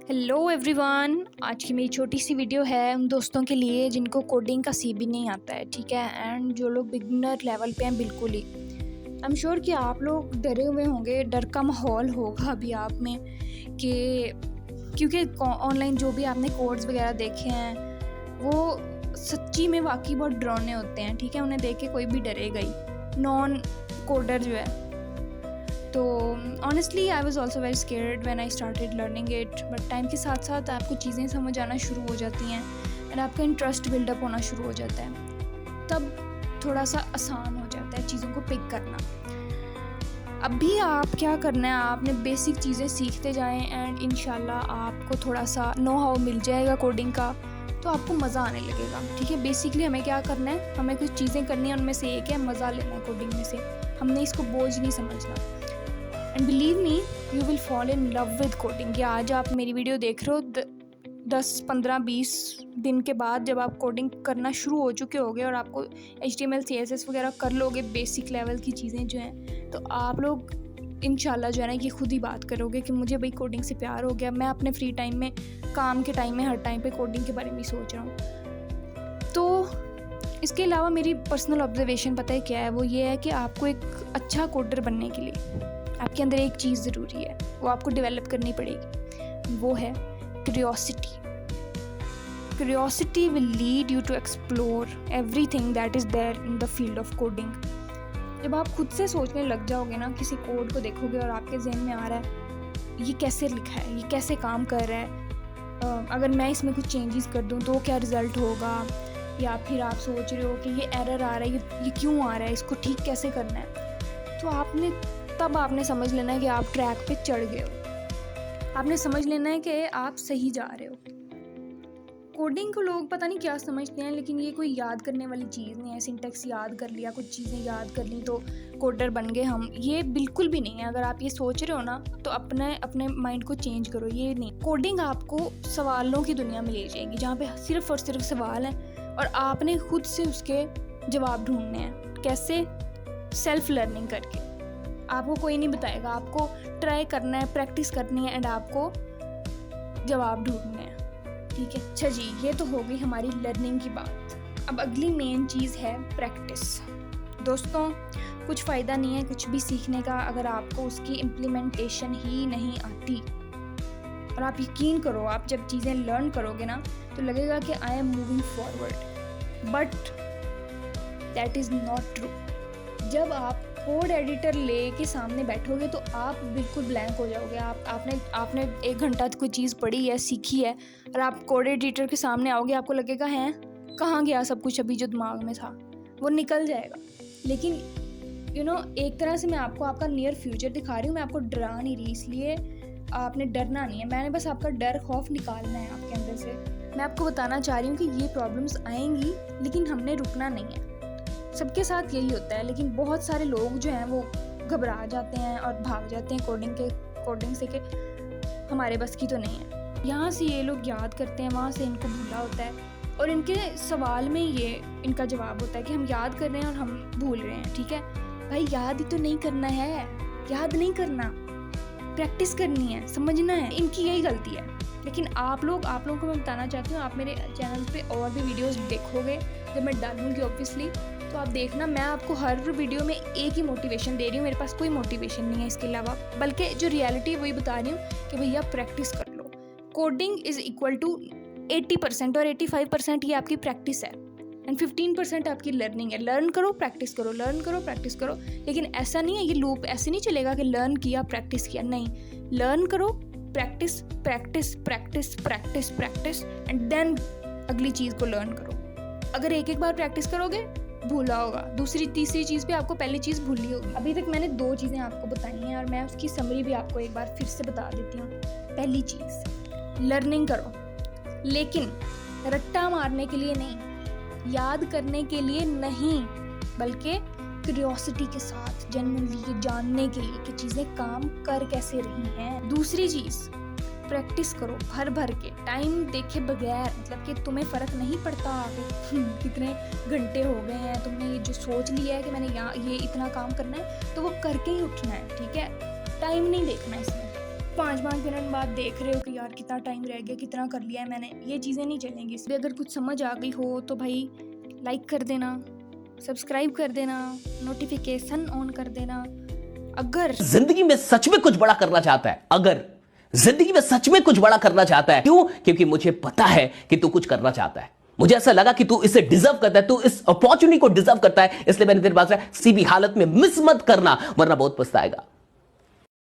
Hello everyone, आज की मेरी छोटी सी वीडियो है उन दोस्तों के लिए जिनको कोडिंग का सी भी नहीं आता है, ठीक है। एंड जो लोग बिगिनर लेवल पे हैं, बिल्कुल ही आई एम श्योर कि आप लोग डरे हुए होंगे, डर का माहौल होगा अभी आप में कि क्योंकि ऑनलाइन जो भी आपने कोड्स वगैरह देखे हैं वो सच्ची में वाकई बहुत डरावने होते हैं, ठीक है। उन्हें देख के कोई भी डरेगा ही, नॉन कोडर जो है। तो honestly I was also very scared when I started learning it, but time के साथ साथ आपको चीज़ें समझ आना शुरू हो जाती हैं एंड आपका इंटरेस्ट बिल्डअप होना शुरू हो जाता है। तब थोड़ा सा आसान हो जाता है चीज़ों को पिक करना। अभी आप क्या करना है, आपने बेसिक चीज़ें सीखते जाएं एंड इंशाल्लाह आपको थोड़ा सा नो हाउ मिल जाएगा कोडिंग का, तो आपको मज़ा आने लगेगा, ठीक है। बेसिकली हमें क्या करना है, हमें कुछ चीज़ें करनी है, उनमें से एक है मज़ा लेना है कोडिंग में से। हमने इसको बोझ नहीं समझना। And believe me, you will fall in love with coding. या आज आप मेरी वीडियो देख रहे हो 10, 15, 20 दिन के बाद जब आप कोडिंग करना शुरू हो चुके होगे और आपको HTML CSS वगैरह कर लोगे, बेसिक लेवल की चीज़ें जो हैं, तो आप लोग इंशाल्लाह जो है ना ये खुद ही बात करोगे कि मुझे भाई कोडिंग से प्यार हो गया। मैं अपने फ्री टाइम में, काम के टाइम में, हर टाइम पे कोडिंग के बारे में सोच रहा हूँ। तो इसके अलावा मेरी पर्सनल ऑब्जर्वेशन पता है क्या है, वो ये है कि आपको एक अच्छा कोडर बनने के लिए आपके अंदर एक चीज़ ज़रूरी है, वो आपको डेवलप करनी पड़ेगी। वो है curiosity. Curiosity will lead you to explore everything that is there in the field of coding. जब आप खुद से सोचने लग जाओगे ना, किसी कोड को देखोगे और आपके जहन में आ रहा है ये कैसे लिखा है, ये कैसे काम कर रहा है, अगर मैं इसमें कुछ चेंजेस कर दूँ तो क्या रिज़ल्ट होगा, या फिर आप सोच रहे हो कि ये एरर आ रहा है, ये क्यों आ रहा है, इसको ठीक कैसे करना है, तो आपने समझ लेना है कि आप ट्रैक पे चढ़ गए हो। आपने समझ लेना है कि आप सही जा रहे हो। कोडिंग को लोग पता नहीं क्या समझते हैं, लेकिन ये कोई याद करने वाली चीज़ नहीं है। सिंटैक्स याद कर लिया, कुछ चीज़ें याद कर ली तो कोडर बन गए हम, ये बिल्कुल भी नहीं है। अगर आप ये सोच रहे हो ना, तो अपने माइंड को चेंज करो। ये नहीं, कोडिंग आपको सवालों की दुनिया में ले जाएगी जहाँ पे सिर्फ और सिर्फ सवाल हैं और आपने खुद से उसके जवाब ढूंढने हैं। कैसे? सेल्फ लर्निंग करके। आपको कोई नहीं बताएगा, आपको ट्राई करना है, प्रैक्टिस करनी है एंड आपको जवाब ढूंढने हैं, ठीक है। अच्छा जी, ये तो हो गई हमारी लर्निंग की बात। अब अगली मेन चीज़ है प्रैक्टिस। दोस्तों, कुछ फ़ायदा नहीं है कुछ भी सीखने का अगर आपको उसकी इम्प्लीमेंटेशन ही नहीं आती। और आप यकीन करो, आप जब चीज़ें लर्न करोगे ना, तो लगेगा कि I am moving forward, but that is not true. जब आप कोड एडिटर ले के सामने बैठोगे तो आप बिल्कुल ब्लैंक हो जाओगे। आपने 1 घंटा कोई चीज़ पढ़ी है, सीखी है, और आप कोड एडिटर के सामने आओगे, आपको लगेगा है कहाँ गया सब कुछ अभी जो दिमाग में था, वो निकल जाएगा। लेकिन एक तरह से मैं आपको आपका नियर फ्यूचर दिखा रही हूँ, मैं आपको डरा नहीं रही, इसलिए आपने डरना नहीं है। मैंने बस आपका डर खौफ निकालना है आपके अंदर से। मैं आपको बताना चाह रही हूँ कि ये प्रॉब्लम्स आएंगी, लेकिन हमने रुकना नहीं है। सबके साथ यही होता है, लेकिन बहुत सारे लोग जो हैं वो घबरा जाते हैं और भाग जाते हैं कोडिंग से कि हमारे बस की तो नहीं है। यहाँ से ये लोग याद करते हैं, वहाँ से इनको भूला होता है, और इनके सवाल में ये इनका जवाब होता है कि हम याद कर रहे हैं और हम भूल रहे हैं। ठीक है भाई, याद ही तो नहीं करना है, याद नहीं करना, प्रैक्टिस करनी है, समझना है। इनकी यही गलती है। लेकिन आप लोगों को मैं बताना चाहती हूँ, आप मेरे चैनल पे और भी वीडियोस देखोगे जब मैं डालूँगी ऑब्वियसली, तो आप देखना मैं आपको हर वीडियो में एक ही मोटिवेशन दे रही हूँ। मेरे पास कोई मोटिवेशन नहीं है इसके अलावा, बल्कि जो रियलिटी है वही बता रही हूँ कि भैया प्रैक्टिस कर लो। कोडिंग इज़ इक्वल टू 80% और 85% ये आपकी प्रैक्टिस है एंड 15% आपकी लर्निंग है। लर्न करो, प्रैक्टिस करो, लर्न करो, प्रैक्टिस करो। लेकिन ऐसा नहीं है, ये लूप ऐसे नहीं चलेगा कि लर्न किया प्रैक्टिस किया, नहीं। लर्न करो, practice practice practice practice practice and then अगली चीज़ को लर्न करो। अगर एक बार प्रैक्टिस करोगे, भूला होगा, दूसरी तीसरी चीज़ पे आपको पहली चीज़ भूली होगी। अभी तक मैंने 2 चीज़ें आपको बताई हैं और मैं उसकी समरी भी आपको एक बार फिर से बता देती हूँ। पहली चीज़, लर्निंग करो, लेकिन रट्टा मारने के लिए नहीं, याद करने के लिए नहीं, बल्कि क्यूरियोसिटी के साथ, जेन्युइनली जानने के लिए कि चीज़ें काम कर कैसे रही हैं। दूसरी चीज़, प्रैक्टिस करो भर के, टाइम देखे बगैर, मतलब कि तुम्हें फ़र्क नहीं पड़ता कि कितने घंटे हो गए हैं, तुमने ये जो सोच लिया है कि मैंने ये इतना काम करना है, तो वो करके ही उठना है, ठीक है। टाइम नहीं देखना इसमें, 5-5 मिनट बाद देख रहे हो कि यार कितना टाइम रह गया, कितना कर लिया है मैंने, ये चीज़ें नहीं चलेंगी। इसलिए अगर कुछ समझ आ गई हो तो भाई लाइक कर देना, सब्सक्राइब कर देना, नोटिफिकेशन ऑन कर देना। अगर जिंदगी में सच में कुछ बड़ा करना चाहता है, अगर जिंदगी में सच में कुछ बड़ा करना चाहता है, क्यों? क्योंकि मुझे पता है कि तू कुछ करना चाहता है। मुझे ऐसा लगा कि तू इसे डिजर्व करता है, तू इस अपॉर्चुनिटी को डिजर्व करता है, इसलिए मैंने तेरे पास किसी भी हालत में मिस मत करना, वरना बहुत पछताएगा।